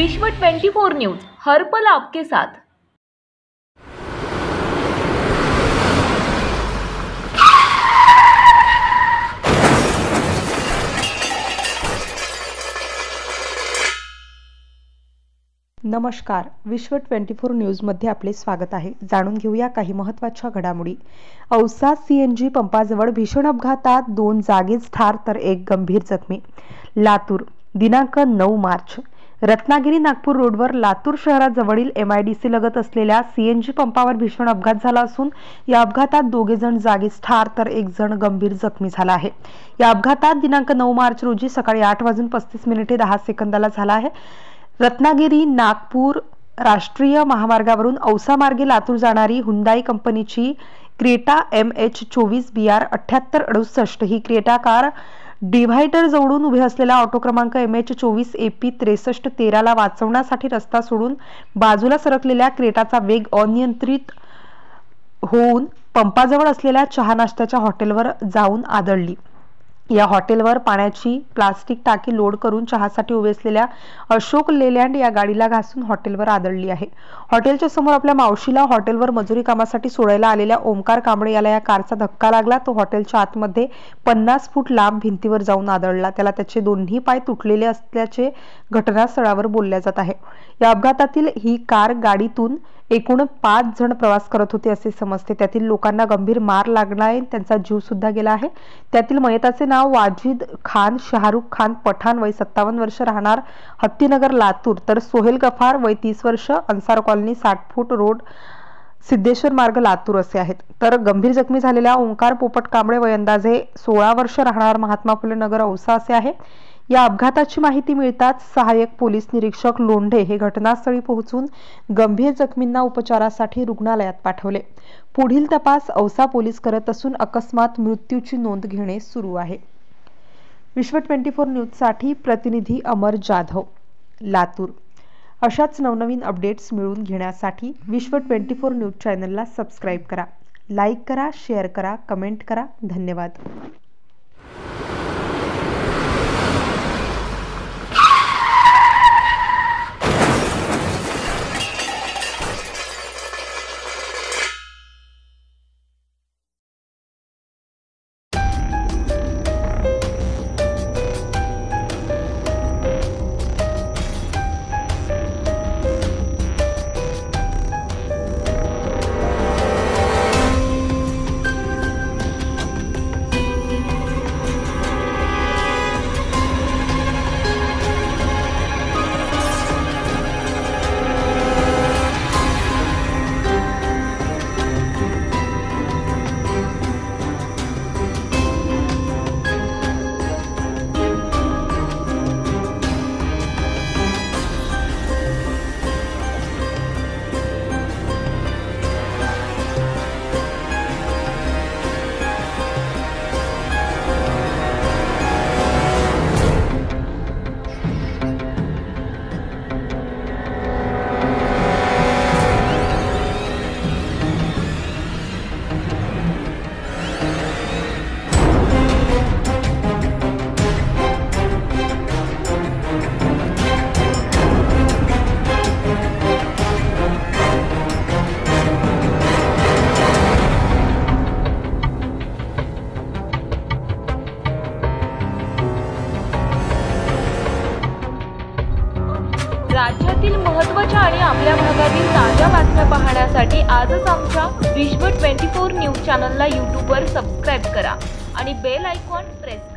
विश्व 24 न्यूज हर पल आपके साथ। नमस्कार, विश्व 24 न्यूजमध्ये आपले स्वागत आहे। जाणून घेऊया काही महत्त्वाच्या घडामोडी। औसा सीएनजी पंपाजवळ भीषण अपघातात 2 जागीच ठार तर 1 गंभीर जखमी। लातूर दिनांक 9 मार्च रत्नागिरी नागपूर रोडवर लातूर शहराजवळील MIDC लगत असलेल्या सीएनजी पंपावर भीषण अपघात झाला असून या अपघातात 2 जण जागीच ठार तर 1 जण गंभीर जखमी झाला आहे। या अपघातात दिनांक 9 मार्च रोजी सकाळी 8:35:10 झाला आहे। रत्नागिरी नागपूर राष्ट्रीय महामार्गावरून औसा मार्गे लातूर जाणारी हुंडाई कंपनीची क्रेटा MH24 BR 7868 ही क्रेटा कार डिव्हायडर जवळून उभे असलेला ऑटो क्रमांक MH24 AP 6313 ला वाचवण्यासाठी रस्ता सोडून बाजूला सरकलेल्या क्रेटाचा वेग अनियंत्रित होऊन पंपाजवळ असलेल्या चहा नाश्त्याच्या हॉटेलवर जाऊन आदळली। या हॉटेलवर पाण्याची प्लास्टिक टाकी लोड करून चहासाठी उभे असलेल्या अशोक लेलँड या गाडीला घासून हॉटेलवर आदळली आहे। हॉटेलच्या समोर आपल्या मावशीला हॉटेलवर मजुरी कामासाठी सोडायला आलेल्या ओमकार कांबळे याला या कारचा धक्का लागला। तो हॉटेलच्या आतमध्ये 50 फूट लांब भिंतीवर जाऊन आदळला। त्याला त्याचे दोन्ही पाय तुटलेले असल्याचे घटनास्थळावर बोलले जात आहे। या अपघातातील ही कार गाडीतून एकूण 5 जण प्रवास करत होते असे समजते। त्यातील लोकांना गंभीर मार लागलाय, त्यांचा जीव सुद्धा गेला आहे। त्यातील मयताचे नाव वाजिद खान शाहरुख खान पठाण वय 57 वर्ष राहणार हत्तीनगर लातूर, तर सोहेल गफार वय 30 वर्ष अन्सार कॉलनी 60 फूट रोड सिद्धेश्वर मार्ग लातूर असे आहेत। तर गंभीर जखमी झालेल्या ओंकार पोपट कांबळे वय अंदाजे 16 वर्ष राहणार महात्मा फुले नगर औसा असे आहे। या अपघाताची माहिती मिळताच सहाय्यक पोलीस निरीक्षक लोंढे हे घटनास्थळी पोहोचून गंभीर जखमींना उपचारासाठी रुग्णालयात पाठवले। पुढील तपास औसा पोलीस करत असून अकस्मात मृत्यूची नोंद घेणे सुरू आहे। विश्व 24 न्यूजसाठी प्रतिनिधी अमर जाधव, लातूर। अशाच नवनवीन अपडेट्स मिळवून घेण्यासाठी विश्व 24 न्यूज चॅनलला सबस्क्राइब करा, लाईक करा, शेअर करा, कमेंट करा। धन्यवाद। राज्यातील महत्त्वाच्या आणि आपल्या भागातील ताज्या बातम्या पाहण्यासाठी आजच आमच्या विश्व 24 न्यूज चॅनलला YouTube वर सबस्क्राइब करा आणि बेल आयकॉन प्रेस